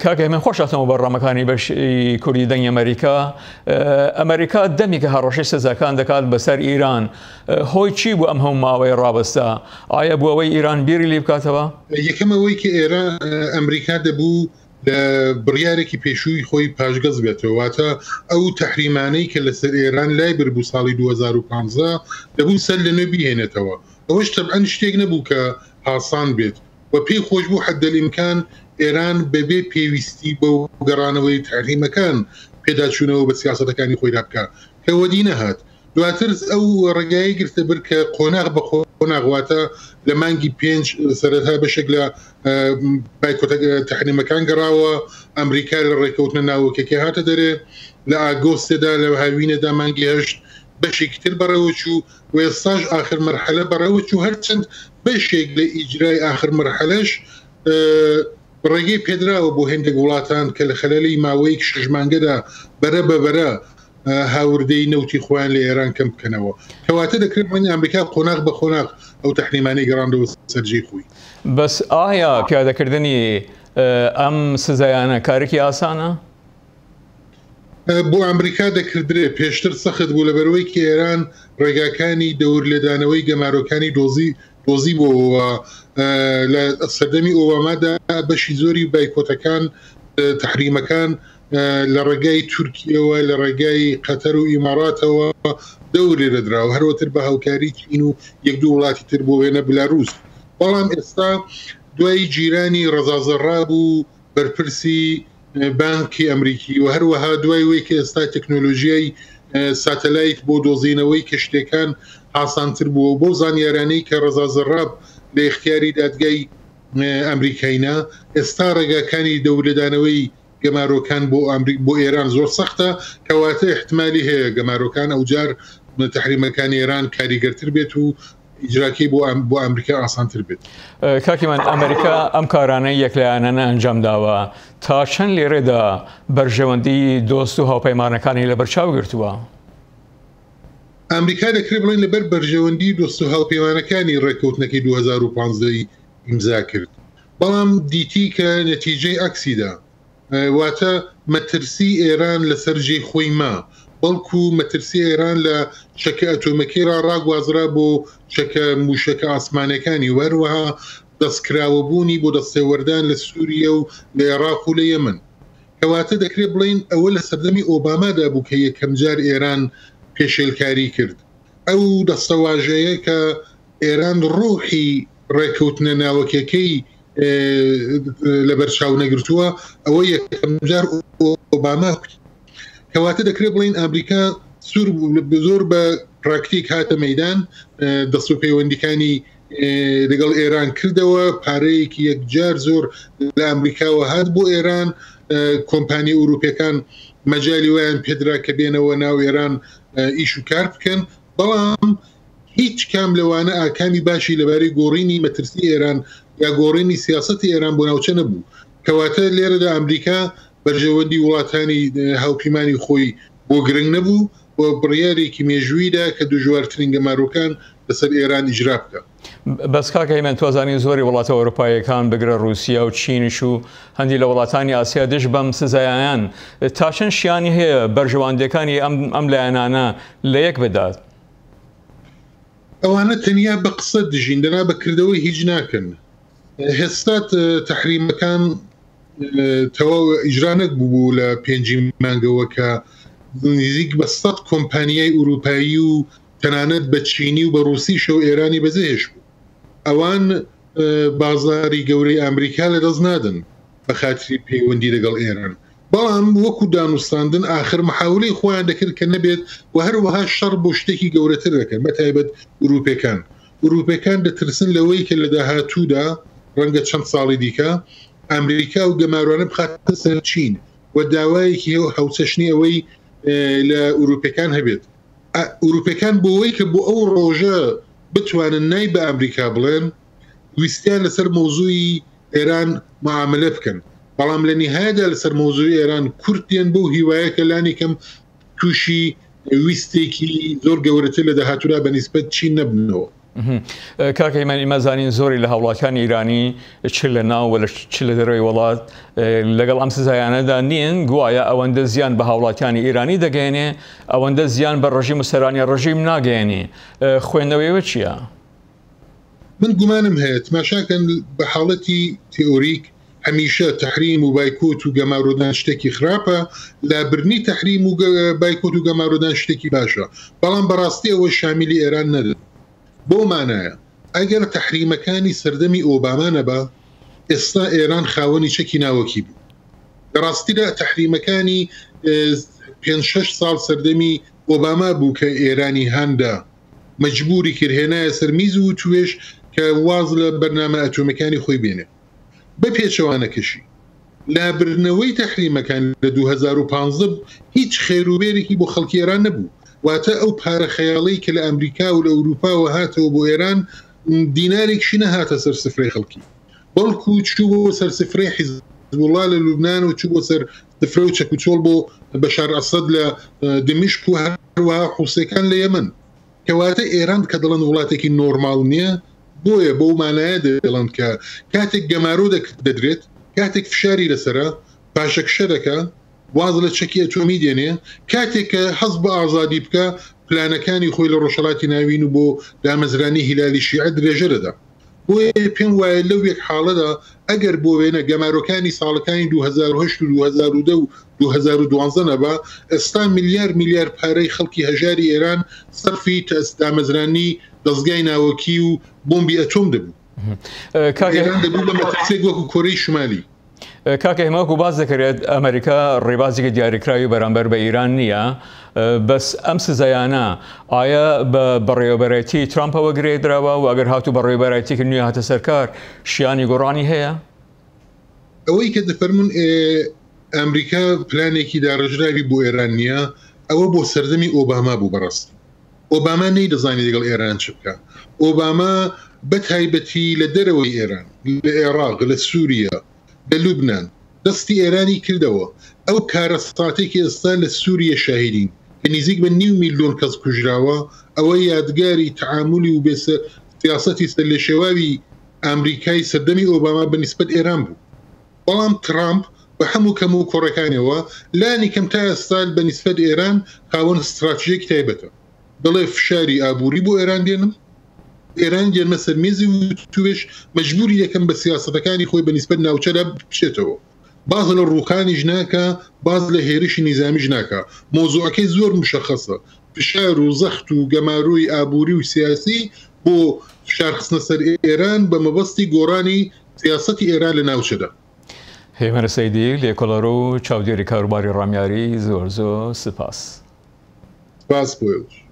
کاکە من خۆشاتەوە بەڕامەکانی بەشی کوردی دەنگی ئەمریکا دەمی کە هەڕەشەی سزاکان دەکات بەسەر ئیران هۆی چی بوو ئەم هەموو ماوەی ڕابستا؟ ئایا بوو ئەوەی ئیران بیری لێ بکاتەوە؟ یەکەمەوەی کە ئەمریکا دەبوو لە بڕیارێکی پێشووی خۆی پاشگەز بێتەوە، واتە ئەو تەحریمانەی کە لەسەر ئێران لای بربوو ساڵی 2015 دەبوو سەر لەنوێ بهێنێتەوە. ئەوەش تەبعەن شتێک نەبوو کە ئاسان بێت و پێی خۆش بوو حەدەلئیمکان ئێران بەبێ پێویستی بە گەڕانەوەی تحریمەکان پێداچوونەوە بە سیاسەتەکانی خۆی دابکات کە وەدی نەهات. دواتر ئەو ڕێگایی گرتە بر کە قۆناغ بە قۆناغواتە لە مانگی 5 سەرەتا بەشێک لە بایکۆتە تحریمەکان گەڕاوە، ئەمریکا لە ڕێکەوتنە ناوەکەکە هاتە دەرێ، لە ئاگۆستێدا لە هاوینەدا مانگی 8 بەشێکی تر بەڕێوە چوو و ئێستاش ئاخر مەرحەلە بەڕێوە چوو، هەرچەند بەشێک لە ئیجرای ئاخر مەرحەلەش ڕێگەی پێدراوە بۆ هێندێک وڵاتان کە لە خەلەلی ماوەیەک 6 مانگەدا بەرە بەبەرە هاوردەی نەوتی خۆیان لە ئێران کەم بکەنەوە، کەواتە دەکرێت من ئەمریکا قۆناغ بە قۆناغ ئەو تەحریمانەی گەڕاندەوە سەرجەی خۆی. بەس ئایا پیادەکردنی ئەم سزایانە کارێکی ئاسانە؟ بۆ ئەمریکا دەکردرێ پێشتر سەخت بوو لەبەرەوەی کە ئێران ڕێگاکانی دەور لێدانەوەی گەمارۆکانی دۆزی بۆەوە لە سەردەمی ئۆبامادا بەشی زۆری بایکۆتەکان تحریمەکان لە ڕێگای تورکیەوە لە ڕێگای قەتەر و ئیماراتەوە دەور لێدراوە، هەروەتر بە هاوکاری چین و یەک دوو وڵاتی تر بۆ وێنە بلاروس. بەڵام ئێستا دوای جیرانی ڕەزازەڕا بوو بەرپرسی بانکی ئەمریکی و هەروەها دوای وەی کە ئێستا تەکنۆلۆژیای ساتەلایت بۆ دۆزینەوەی کەشتەکان ئاسانتر بووە بۆ زانیارانەی کە ڕەزازەڕاب لە اختیاری دادگای ئەمریکاینا. ئێستا ڕێگاکانی دەورلێدانەوەی گەمارۆکان بۆ ئێران زۆر سەختە، کەواتە احتمالی هەیە گەمارۆکان ئەوجار تحریمەکانی ئێران کاریگەرتر بێت و ئیجراکی بۆ ئەمریکا ئاسانتر بێت. کاکیمان ئەمریکا ئەم کارانەی یەکلایانانە ئەنجام داوە، تا چەند لێرەدا بەرژەوەندی دۆست و هاوپەیمانەکانی لە بەرچاو گرتووە؟ ئەمریکا دەکرێت بڵێن لەبەر بەرژەوەندی دۆست و هاوپەیمانەکانی ڕێکەوتنەکەی 2015 ئیمزا کرد، بەڵام دیتی کە نەتیجەی عەکسیدا، واتە مەترسی ئێران لەسەر جێی خۆی ما، بەڵکو مەترسی ئێران لە چەکە ئەتۆمەکەی ڕاگوازرا بۆ چەکە موشەکە ئاسمانەکانی وەروەها دەستکراوەبوونی بۆ دەستێوەردان لە سووریە و لە عێراق و لە یەمن. کەواتە دەکرێت بڵین ئەوە لە سەردەمی ئۆبامادا بوو کە یەکەم جار ئێران پێشێلکاری کرد. ئەو دەستەواژەیە کە ئێران ڕوحی ڕێکەوتنە ناوەکەکەی لە بەرچاو نەگرتووە، ئەوە یەکەم جار ئۆباما کرد. کەواتە دەکرێت بڵین ئەمریکا زۆر بە پراکتیک هاتە مەیدان، دەست و پەیوەندیەکانی لەگەڵ ئێران کردەوە، پارەیەکی یەکجار زۆر لە ئەمریکاوە هات بۆ ئێران، کۆمپانی ئوروپیەکان مەجای وایان پێدرا کە بێنەوە ناو ئێران ئیش و کار بکەن، بەڵام هیچ کام لەوانە ئاکامی باشی لەبارەی گۆڕینی مەترسی ئێران یا گۆڕینی سیاسەتی ئێران بۆ ناوچە نەبوو. کەواتە لێرەدا ئەمریکا بەرژەوەندی وڵاتانی هاوپیمانی خۆی بۆ گرنگ نەبوو بۆ بڕیارێکی مێژوویدا کە دوژوارترین گەمارۆکان لەسەر ئێران ئیجرا بکە. بەس کاکە من تۆزانی زۆری وڵاتە ئەوروپایەکان بگرە رووسیا و چینش و هەندی لە وڵاتانی ئاسیا دش بەم سزایان تا چەند شیانی هەیە بەرژەوەندەکانی ئەم لایەنانە لە یەک بدات؟ ئەوانە تەنیا بە قسە دژین، دەنا بەکردەوەی هیچ ناکەن. هێستا تەحریمەکان تەواو ئیجرانەک بوو لە 5 مانگەوە کە نزیک بە 100 کۆمپانیای ئوروپایی و تەنانەت بە چینی و بە رووسیش و ئێرانی بەزێش بوو. ئەوان بازاری گەورەی ئەمریکا لەدەست نادن بە خاتری پەیوەندی لەگەڵ ئێران، بەڵام وەکو دانوستاندن ئاخر محاولەی خۆیان دەکرد کە نەبێت و هەروەها شەڕ بۆ شتێکی گەورەتر دەکەن، بەتایبەت ئوروپیەکان دەترسن لەوەی کە لە داهاتوودا ڕەنگە چەند ساڵی دیکە ئەمریکا و گەمارانە بخاتە سەر چین و داوایەکی هەوچەشنی ئەوەی لە ئوروپیەکان هەبێت. ئوروپیەکان بۆەوەی کە بۆ ئەو ڕۆژە بتوانن نای بە ئەمریکا بڵێن، ویستیان لەسەر مۆزووی ئێران معاملە بکەن، بەڵام لە نهایەدا لەسەر مۆزووی ئێران کورتێن بۆ هیوایە کە لانی کەم تووشی ویستێکی زۆر گەورەتر لە داهاتوودا بە نیسبەت چین نەبنەوە. کاکەیمانی مەزانین زۆری لە هاوڵاتیانی ئیرانی چ لە ناو وە چ لە دەرەوەی وڵات لەگەڵ ئەم سزایانەدا نین گوایە ئەوەندە زیان بە هاوڵاتیانی ئیرانی دەگەێنێ ئەوەندە زیان بە ڕژیم و سەرانی ڕژیم ناگەێنێ خوێندنەوەیەوە چییە؟ من گومانم هەیە تماشاکەن بە حاڵەتی تئۆریک هەمیشە تحریم و بایکۆت و گەمارۆدان شتێکی خراپە لا برنی تحریم و بایکۆت و گەمارۆدان شتێکی باشە بەڵام بەڕاستی ئەوە شامیلی ئێران نەدەن بۆ مانایە ئەگەر تحریمەکانی سەردەمی ئۆباما نەبا ئێستا ئێران خاوەنی چەکی ناوەکی بوو بەڕاستیدا تحریمەکانی 5-6 ساڵ سەردەمی ئۆباما بوو کە ئێرانی هەندا مەجبوری کردهێنایە سەرمیز و توێش کە واز لە بەرنامە ئەتۆمەکانی خۆی بێنێ بە پێچەوانەکەشی لابرنەوەی تحریمەکان لە 2015 هیچ خێروبێرێکی بۆ خەڵکی ئێران نەبوو واتە ئەو پارە خەیاڵی کە لە ئەمریکا و لە ئەوروپاوە هاتەوە بۆ ئێران دینارێکشی نەهاتە سەر سفرەی خەڵکی بەڵکو چوو بۆ سەر سفرەی حیزبوڵڵا لە لوبنان و چوو بۆ سەر سفرە و چەکوچۆڵ بۆ بەشار ئەسەد لە دمشق و هەروەها حوسەکان لە یەمەن کەواتە ئێران کە دەڵێن وڵاتێکی نۆرماڵ نییە بۆیە بەو مانایە دەڵێن کە کاتێک گەمارۆ دەدرێت کاتێک فشاری لەسرە پاشەکشە دەکە واز لە چەکی ئەتۆمی دێنێ کاتێک کە حەز بە ئازادی بکە پلانەکانی خۆی لە ڕۆژهەڵاتی ناوین و بۆ دامەزرانی هیلالی شیعە درێژە دەدا بۆیە پێم وایە لەو یەک حاڵەدا ئەگەر بۆ وێنە گەمارۆکانی ساڵەکانی 2010 و 2010 و 2012 نەبا ئێستا میلیار پارەی خەڵکی هەژاری ئێران سەرفی دامەزرانی دەستگای ناوەکی و بۆمبی ئەتۆم دەبوو ئێران دەبوو بە مەترسێک وەکو کۆرەی شمالی کاکە هێماوەکو باز دەکرێت ئەمریکا ڕێبازێکی دیاریکراوی بەرامبەر بە ئیران نییە بەس ئەم سزایانە ئایا بە بەڕێوەبەرەتی ترامپەوە گرێدراوە و ئەگەر هاتوو بەڕێوەبەرەتێکی نوێ هاتە سەرکار شیانی گۆڕانی هەیە؟ ئەوەی کە دەفەرمون ئەمریکا پلانێکی داڕژراوی بۆ ئێران نییە ئەوە بۆ سەردەمی ئۆباما بوو بەڕاستی ئۆباما نەیدەزانی لەگەڵ ئێران چ بکە ئۆباما بە تایبەتی لە دەرەوەی ئێران لە عێراق لە سووریا لە لوبنان دەستی ئێرانی کردەوە ئەو کارەساتێکی ئێستا لە سووریە شاهدین کە نزیک بە 9 میلیۆن کەس کوژراوە ئەوە یادگاری تعاملی و سیاسەتی سەر لە شێواوی ئەمریکای سەردەمی ئۆباما بەنسبەت ئێران بوو بەڵام ترامپ بە هەموو کەم و کۆڕەکانەوە لانی کەم تا ئێستا بەنسبەت ئێران خاوەن استراتژیەکی تایبەتە دەڵێ فشاری ئابووری بۆ ئێران دێنم ئێران گەرمە سەرمێزی و توێش مەجبوری یەکەم بە سیاسەتەکانی خۆی بەنسبەت ناوچەدا بچێتەوە باز لە ڕووخانیش ناکە باز لە هێرشی نیزامیش ناکە مۆزوعەکەی زۆر مشەخەسە فشار و زەخت و گەماروی ئابووری و سیاسی بۆ فشارخستنە سەر ئێران بە مەبەستی گۆڕانی سیاسەتی ئێران لە ناوچەدا هێمەرە سەیدی لێکۆڵەرۆ و چاودێری کاروباری ڕامیاری زۆر سپاس سپاس بۆ